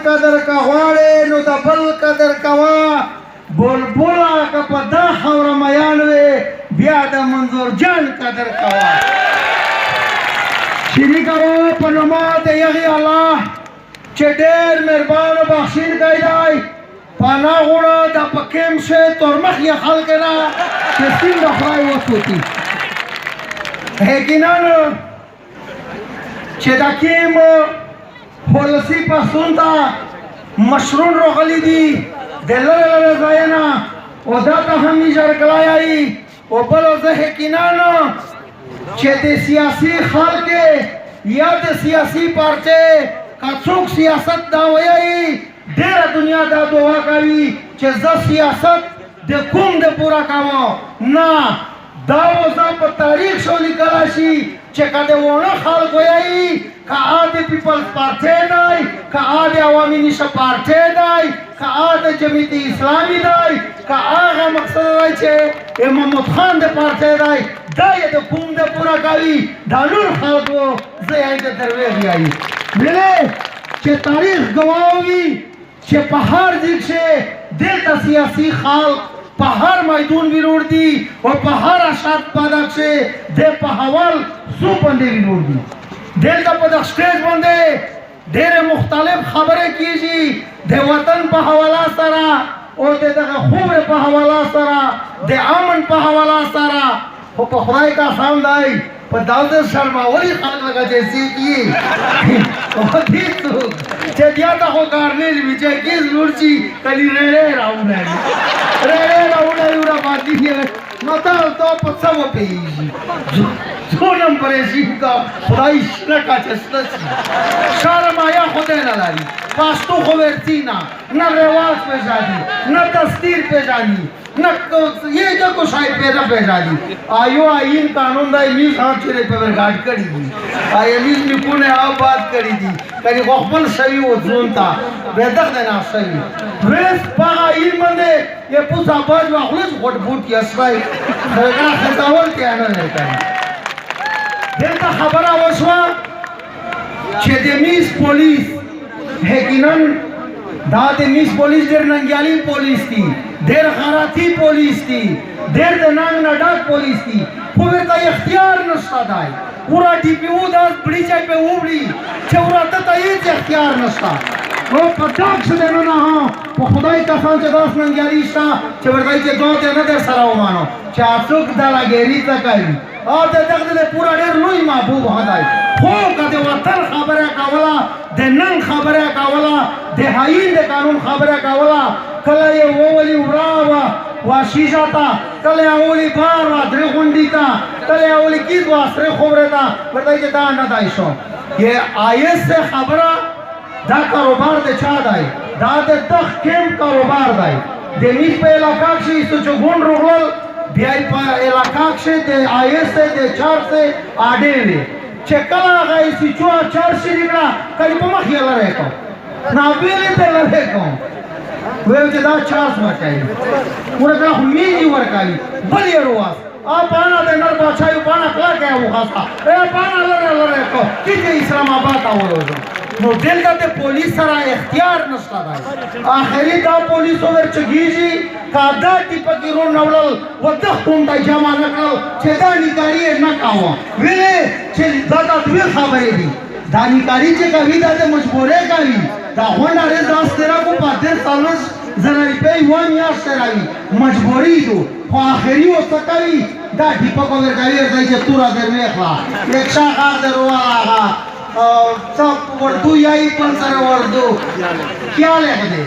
قدر کا غواړې نو د بل قدر کوه بلبله که په دا خاوره میان وې بیا د منظور جان قدر کوه شریک کوه په نوما د یغې الله چې ډېر مهربان او بخښونکی دی پناه غواړه دا په کیم شی تورمخ یې خلک نه چې څنګه خدای وسوتي یقینا چې دا کیم پالیسي پښتون ته مشرون راغلي دي د لرې ځای نه او دا ته هم اجاره کړی او بل زه یقینا چې د سیاسي خلک یا د سیاسي پارټۍ که څوک سیاست دا وایي ډېره دنیا دا دعا کوي چې زه سیاست د کوم د پوره کوم نه دا اوس په تاریخ شو لیکلی شي چې که د واړه خلک وایي که د پیپلز پارټۍ دی که د عوامي نشه پارټۍ دی که د جمعیت اسلامي دی که هغه مقصد دی چې محمود خان د پارټۍ دی دا یې د کوم د پوره کوي دا نور خلکو زه یې د درویغ یایي ویلې چې تاریخ ګواه وي چې په هر ځای کې دلته سیاسي خلک په هر میدون ویروړ دي او په هر اشاد پادا کې د په حوال سو باندې ویروړ دي دلته په دغه سټیج باندې ډېرې مختلف خبرې کیږي د وطن په حواله سره او دغه خوب په حواله سره د امن په حواله سره خو په خدای کا سام دی په داود شرماوري خلک لگا جیسی کی او دې څو چې بیا ته خو کار نه وی چې کیس لورچی کلی رې راونه یو را باندې نو ته په څو پیږي څونم پرېږي کا خدای شنکا چسته شرم آیا خدای نه لري پښتو خو ورتی نه رواج پیژانی نه دستور پیژانی نه یہ جو کو شاید پیدا پیژانی آیو آئین قانون دا امیز ہاں چرے پہ ورگاڑ کری دی آئی امیز نکونے آو بات کری دی کری غفل شوی و زون تا بیدق دینا شوی ویس پا آئین مندے یہ پوسا باج و اخلص خود بوٹ کی اسوائی خرگرہ خطاول کی آنا نہیں کری دلتا خبرہ وشوا چھے دیمیز پولیس یقیناً دا دیمیز پولیس دیر ننگیالی پولیس تھی دیر خاراتی پولیس تھی دیر دنانگ نڈاک پولیس تھی پویر تا اختیار نشتا دائی پورا ڈی پی او دا بڑی چائی پہ اوڑی چھے اورا تا ایچ اختیار نشتا وہ پتاک شدے نا ہاں پو خدای کسان چے داس ننگیالی شتا چھے ورگائی چے دو تے ندر سراو مانو چھے آسوک دالا گیری تکائی آتے تک دے پورا دیر لوئی محبوب ہدائی خوکا دے وطن خبرے کاولا دے ننگ خبرے کاولا دے حائین دے قانون خبرے کاولا کله یې وولي وراوه واشیشه تا کله یې وولي بار وا درې غونډي تا کله یې وولي کیز وا سره خبره تا ورته چې دا نه دی شو یہ آیس سے خبره دا کاروبار د چا دی دا د تخکیم کاروبار دی د میش په علاقه کې څه چغون روغل بیا په علاقه کې د آیس سے د چار سے اډې وی چې کله هغه سی چو چار شریکا کله په مخ یې لره کو نابیلې ته لره کو ویل چې دا چارس ورکایي ورکا خو میږي ورکایي بل یې رواز پانا دے نر بادشاہی پانا کلا کیا وہ خاصا پانا لرے کو کیجئے اسلام آباد آولو جو نو دل دا دے پولیس سرا اختیار نشتا دا آخری دا پولیس اوور چگیجی کا دا ٹیپا کی رون نولل و دختون دا جمع نکل چھے دا نکاری نکاوا ویلے چھے دا دوی خبری دی دا نکاری چھے کبھی دا دے مجبورے کبھی دا ہونا ریز راست تیرا کو پاتر سالوز زنری پہ یوان یاش تیراوی مجبوری دو خو آخری ہو سکاوی دا ٹیپا کو ورکاوی ارزائی چھے تورا در میخلا ایک شاہ خاک در روال آگا سب وردو یائی پنسر وردو کیا لکھ دے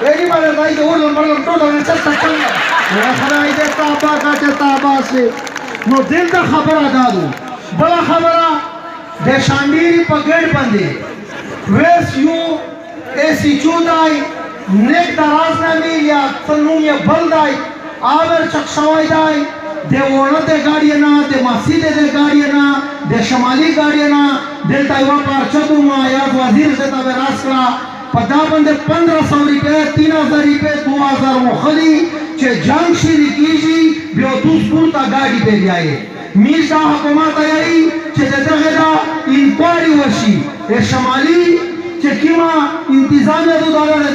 ایڈی بارے دائی دے اوڑ لمبر لمبر لمبر چلتا چلتا خدای دے تابا کا چے تابا سے نو دل دا خبر دادو بلا خبرہ دے شاندیری پا گیڑ بندے ویس یو ایسی چودائی نیک دراز نمی یا تنوم یا بلدائی آور چکشوائی دائی دے وڑا دے گاڑینا دے ماسی دے گاڑینا دے شمالی گاڑینا دل تایوہ پارچدو مایاد وزیر سے تابے راسکلا پدا بندے 1500 روپے 3000 روپے 2000 مخلی چھے جنگ شیری کیجی بیو دوس پورتا گاڑی پہ جائے میشا حکومت آئی چھے دے دغیدہ انکواری وشی اے شمالی چې کیما انتظامیه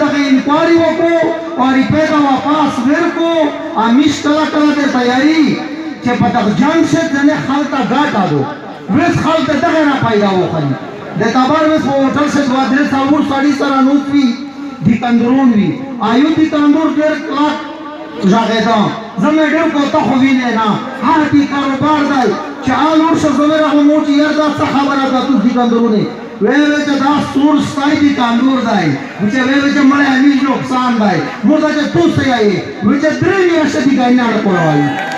دغه انکوایري وکړو او ریپورټ واپس ورکړو امیش کله د تیاری چې په دغه جنگ سے ځنه خلک غاټا دو وس خلک دغه نه پیدا وکړي د تبار وس هوټل سے دوه درې څلور ساړي سره نوځي د کندرون وی آیو د تندور ډېر کلاک ژغېدا زمې ډېر کو ته خو وینې نه هغه کاروبار دی چې آلور څه زمره مو چې یاد څه خبره ده تو د کندرونه وې چې دا سور ستای دي کاندور دی چې وې چې مړې همیش نقصان دی موږ چې تو سي آی وې چې درې میاشتې دي ګاینه کوي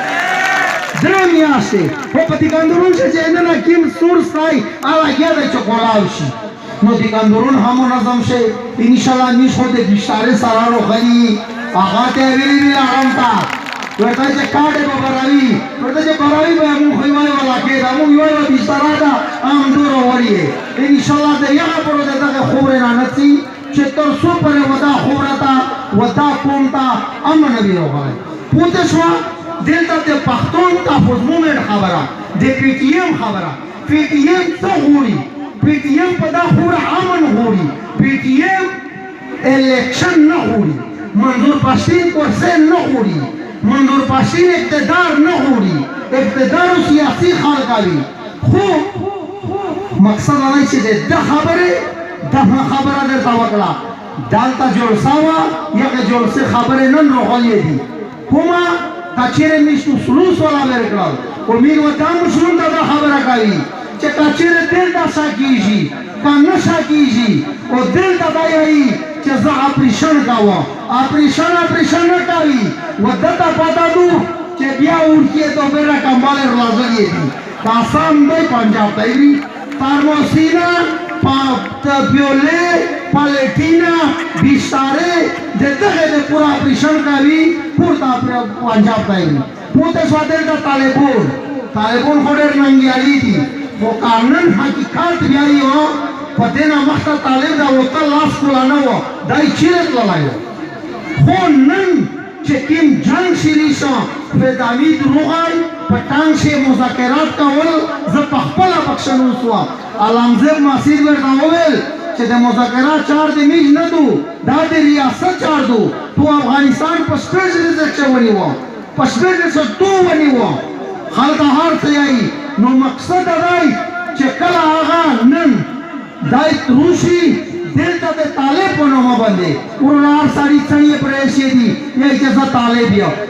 درې میاشتې په پتی کاندورون چې نه کیم سور ستای هغه د چوکولاو شي نو د کاندورون هم منظم شي ان شاء الله میش خو د بشاره سارانو غني هغه ته ویلي آرام تا ورته چې کاډه به براوي ورته چې براوي به مو خوای ولا کې دا مو یو بشاره دا ام دور وریه ان شاء الله د یغه پر دغه خبره نه نسی چې تر څو پر ودا خبرتا ودا کومتا امن نبی وغه پوته شو دلته د پښتون تحفظ مومنت خبره د پی ټی ایم خبره پی ټی ایم څه غوړي پی ټی ایم په دا خبره امن غوړي پی ټی ایم الیکشن نه غوړي منظور پښتین کورسه نه غوړي منظور پښتین اقتدار نه غوړي اقتدار سیاسي خلقاوي خو مقصد نه چې د خبره درته وکړه دالته جلسه وا یا جلسه خبره نن روغلې دي کومه کچېره میشتو سلوس ولا ورکړل او مين وتا مشرون دا خبره کوي چې کچېره دل دا ساکیږي کنه ساکیږي او دل دا وایي چې زه اپریشن کاوه اپریشن نه کوي ودته پتا دو چې بیا ورکیه ته بیره کمبل راځي دي تاسام دی پنجاب دی فارماسینا پیوله پالیټینا بشاره دغه د پورا اپریشن کوي پورتا پنجاب دی پوته سوادل د طالبون خورر ننګیالي دي خو قانون حقیقت بیایي او پدې نه مخته طالب دا وته لاس کولانه و دای چیرې لایو خو نن چې کوم جنگ شری شو په داوی دروغای پټان شي مذاکرات کول ز په خپل بخښنو سو علامزه مسیر ورته وویل چې د مذاکرات چار د میج نه دو دا د ریاست چار دو تو افغانستان په سپیش ریزکټ ونی و په سپیش تو ونی و خلک هر څه یې نو مقصد دا چې کله هغه نن دای روشي دلته د طالب په نوم باندې ورنار سړی څنګه پرېشي دي یا چې ځا طالب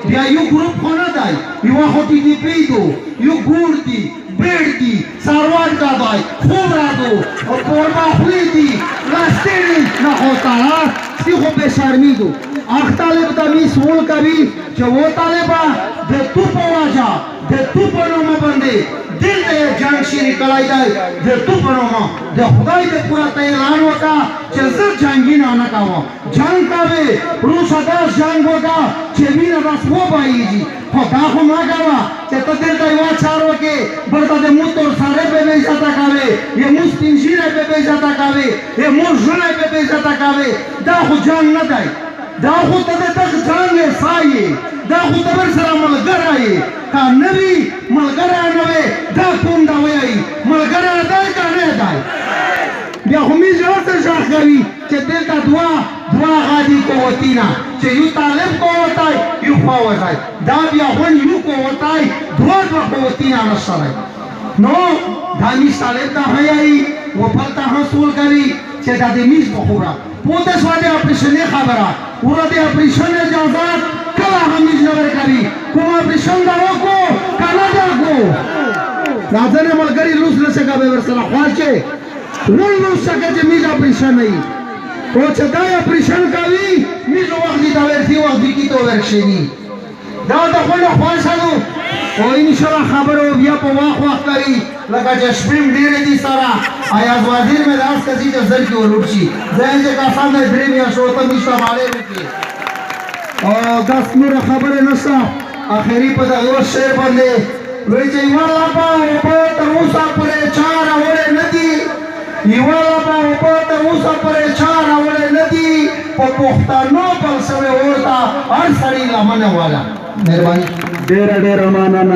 بیا یو ګروپ خو نه دی یو هو ټي ډي پی دو یو ګور دي بیړ دي ساروان کا دی خوب را دو او پورما خوې دي لاستې نه ہوتا سی خو به شرمی دو اخ طالب د می سول کوي چې و طالبا د تو په واجا د تو په نوم باندې دل دې جنگ شری کولای دی د تو په نوم د خدای د پورا اعلان وکا چې زه جنگی نه کاوه جنگ کوي روس داس جنگ وکا چې وینه راس و بایږي خو دا خو ما کاوه چې ته دلته یو چار وکې برته د موتور سره په عزت کاوه یا مستنجیره په عزت کاوه یا مرجونه په عزت کاوه دا خو جنگ نه دی دا خو ته د جنگ سایه دا خو ته ور سره ملګری کا نوی ملګری نوې دا کوم دا وایي ملګری دا کنه دی بیا خو می ځوته ځخ کوي چې دلته دوا غادي کوتینا چې یو طالب کوتای یو فوتای دا بیا خو یو کوتای دوا کوتینا نشره نو دانی طالب دا هيای و پلتا حصول کوي چې دا د میز بخورا پوته سواده اپریشن خبره ورته اپریشن اجازه کله همیش نور کوي کوم اپریشن دا وکړو کله دا کو راځنه ملګری لوس لسه کا به ورسره خواشه ولنو څنګه چې میز اپریشن نه او چې دا اپریشن کوي میز وخت دا ورتي وخت کی تو ورشي دا د خپل خواشه او ان شاء الله خبرو بیا په وخت کوي لکه چې شپیم ډیر دي سره آیا وزیر مې داس کسي چې زر کې ورورشي ځان چې کسان دې درې بیا شو ته مشته باندې وکي او داس نور خبره نشته اخري په دغه شعر باندې وی چې والا په تر اوسه پرې چار وړه ندي یوالا په تر اوسه پرې چار وړه ندي په پښتنو بل سره ورته هر سړی لمنه والا مهرباني ډېر مننه